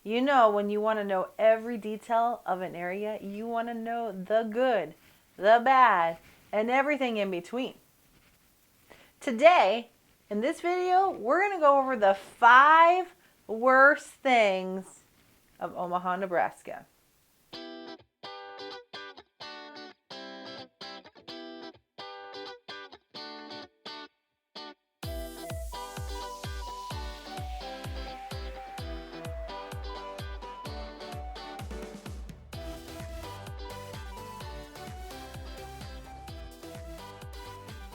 You know, when you want to know every detail of an area, you want to know the good, the bad, and everything in between. Today, in this video, we're going to go over the 5 worst things of Omaha, Nebraska.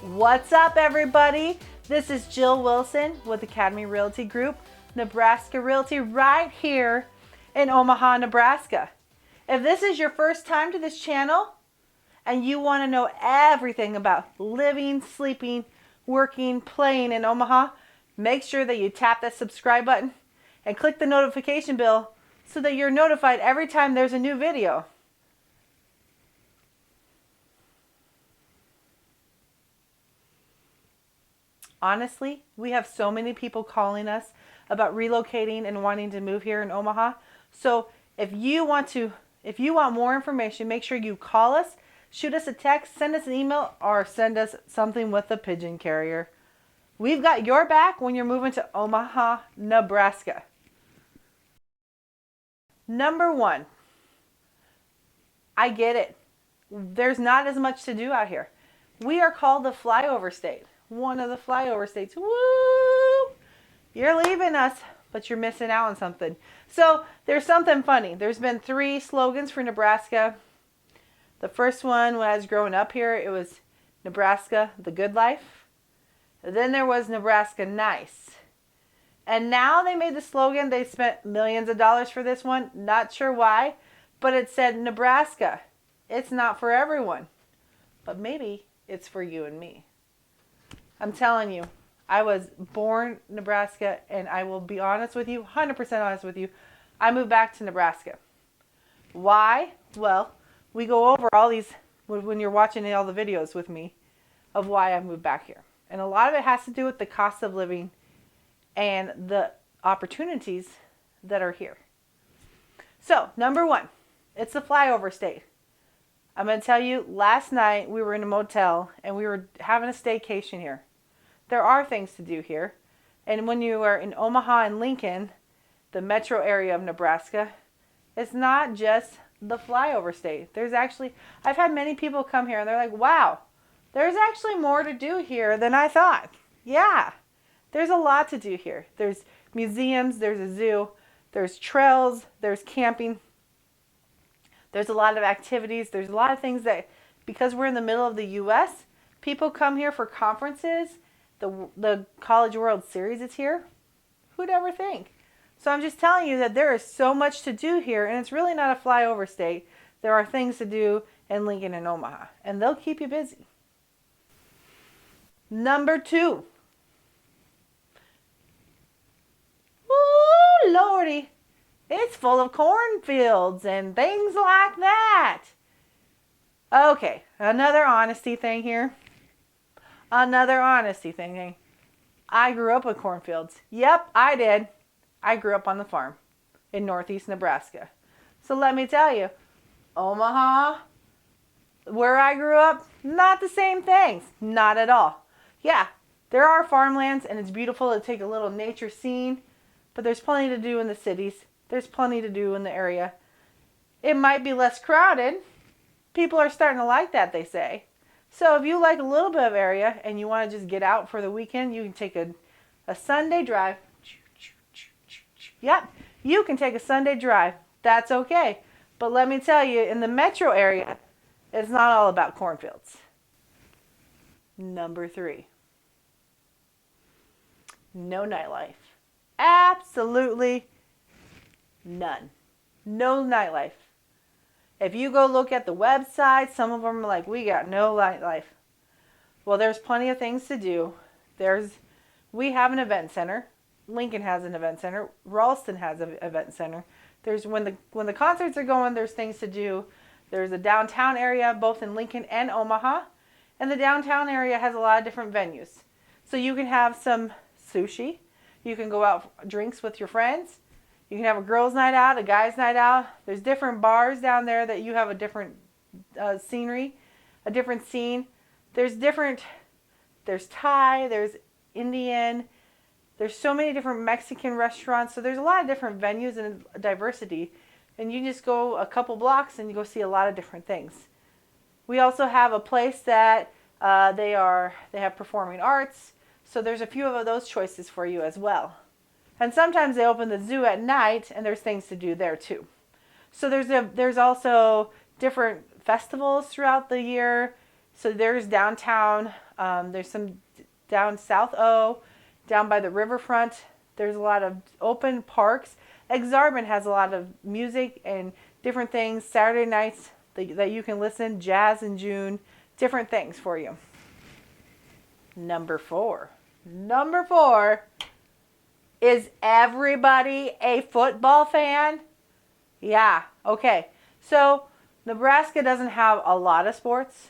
What's up, everybody? This is Jill Wilson with Academy Realty Group, Nebraska Realty, right here in Omaha, Nebraska. If this is your first time to this channel and you want to know everything about living, sleeping, working, playing in Omaha, make sure that you tap that subscribe button and click the notification bell so that you're notified every time there's a new video. Honestly, we have so many people calling us about relocating and wanting to move here in Omaha. So if you want more information, make sure you call us, shoot us a text, send us an email, or send us something with a pigeon carrier. We've got your back when you're moving to Omaha, Nebraska. Number 1, I get it. There's not as much to do out here. We are called the Flyover State. One of the flyover states. Woo! You're leaving us, but you're missing out on something. So there's something funny. There's been 3 slogans for Nebraska. The first one, when I was growing up here, it was Nebraska, the good life. Then there was Nebraska nice. And now they made the slogan, they spent millions of dollars for this one. Not sure why, but it said Nebraska. It's not for everyone, but maybe it's for you and me. I'm telling you, I was born in Nebraska, and I will be honest with you, 100% honest with you, I moved back to Nebraska. Why? Well, we go over all these when you're watching all the videos with me of why I moved back here. And a lot of it has to do with the cost of living and the opportunities that are here. So, number 1, it's the flyover state. I'm going to tell you, last night we were in a motel and we were having a staycation here. There are things to do here. And when you are in Omaha and Lincoln, the metro area of Nebraska, it's not just the flyover state. There's actually, I've had many people come here and they're like, wow, there's actually more to do here than I thought. Yeah, there's a lot to do here. There's museums, there's a zoo, there's trails, there's camping. There's a lot of activities. There's a lot of things that, because we're in the middle of the U.S., people come here for conferences. The College World Series is here. Who'd ever think? So I'm just telling you that there is so much to do here, and it's really not a flyover state. There are things to do in Lincoln and Omaha, and they'll keep you busy. Number 2. Ooh, Lordy. It's full of cornfields and things like that. Okay, another honesty thing here. I grew up with cornfields. Yep, I did. I grew up on the farm in northeast Nebraska. So let me tell you, Omaha, where I grew up, not the same things. Not at all. Yeah, there are farmlands and it's beautiful to take a little nature scene, but there's plenty to do in the cities. There's plenty to do in the area. It might be less crowded. People are starting to like that, they say. So if you like a little bit of area and you want to just get out for the weekend, you can take a Sunday drive. Yep, you can take a Sunday drive. That's okay. But let me tell you, in the metro area, it's not all about cornfields. Number 3. No nightlife. Absolutely none. No nightlife. If you go look at the website, some of them are like, we got no nightlife. Well, there's plenty of things to do. We have an event center. Lincoln has an event center. Ralston has an event center. There's when the concerts are going, there's things to do. There's a downtown area, both in Lincoln and Omaha. And the downtown area has a lot of different venues. So you can have some sushi. You can go out for drinks with your friends. You can have a girls' night out, a guys' night out. There's different bars down there that you have a different scenery, a different scene. There's Thai, there's Indian. There's so many different Mexican restaurants. So there's a lot of different venues and diversity. And you just go a couple blocks and you go see a lot of different things. We also have a place that they have performing arts. So there's a few of those choices for you as well. And sometimes they open the zoo at night and there's things to do there too. So there's also different festivals throughout the year. So there's downtown, there's some down South O, down by the riverfront. There's a lot of open parks. Exarban has a lot of music and different things. Saturday nights that you can listen, jazz in June, different things for you. Number four. Is everybody a football fan? Yeah, okay. So Nebraska doesn't have a lot of sports,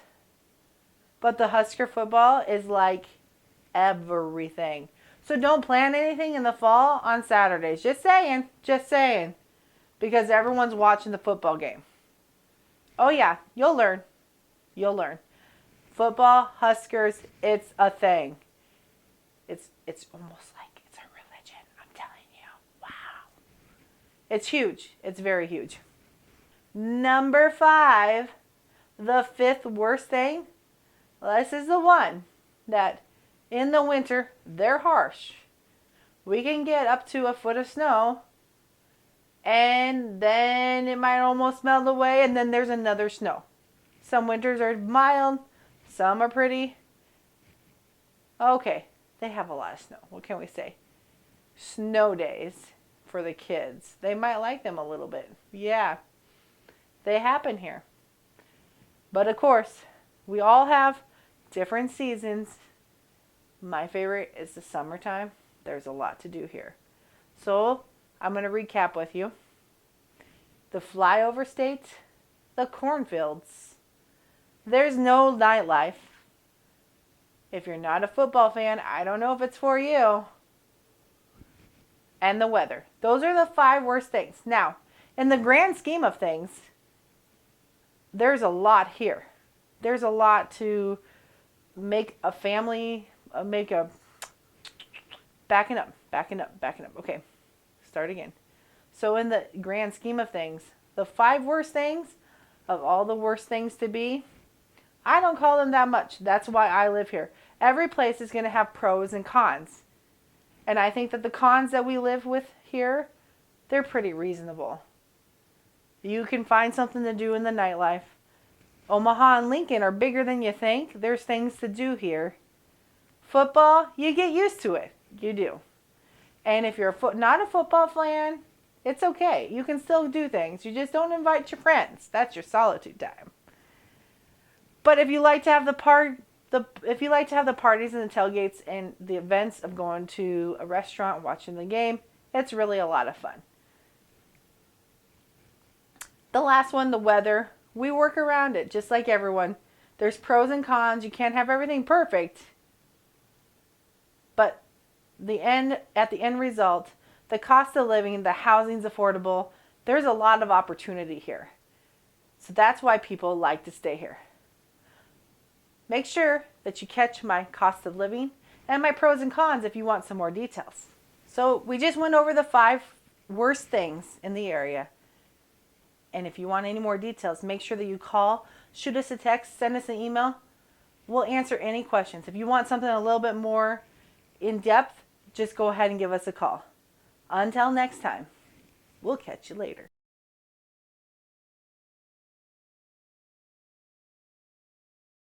but the Husker football is like everything. So don't plan anything in the fall on Saturdays. Just saying. Because everyone's watching the football game. Oh yeah, you'll learn. Football, Huskers, it's a thing. It's almost like it's a religion, I'm telling you. Wow. It's huge. It's very huge. Number 5, the 5th worst thing. This is the one that in the winter, they're harsh. We can get up to a foot of snow, and then it might almost melt away, and then there's another snow. Some winters are mild, some are pretty. Okay, they have a lot of snow. What can we say? Snow days for the kids. They might like them a little bit. Yeah, they happen here. But of course, we all have different seasons. My favorite is the summertime. There's a lot to do here. So I'm going to recap with you. The Flyover State, the Cornfields. There's no nightlife. If you're not a football fan, I don't know if it's for you. And the weather. Those are the 5 worst things. Now, in the grand scheme of things, there's a lot here. There's a lot to make a family, backing up. Okay, start again. So in the grand scheme of things, the 5 worst things of all the worst things to be, I don't call them that much. That's why I live here. Every place is going to have pros and cons. And I think that the cons that we live with here, they're pretty reasonable. You can find something to do in the nightlife. Omaha and Lincoln are bigger than you think. There's things to do here. Football, you get used to it. You do. And if you're not a football fan, it's okay. You can still do things. You just don't invite your friends. That's your solitude time. But if you like to have the parties and the tailgates and the events of going to a restaurant, watching the game, it's really a lot of fun. The last one, the weather. We work around it just like everyone. There's pros and cons. You can't have everything perfect. But at the end result, the cost of living, the housing's affordable. There's a lot of opportunity here. So that's why people like to stay here. Make sure that you catch my cost of living and my pros and cons if you want some more details. So we just went over the 5 worst things in the area. And if you want any more details, make sure that you call, shoot us a text, send us an email. We'll answer any questions. If you want something a little bit more in depth, just go ahead and give us a call. Until next time, we'll catch you later.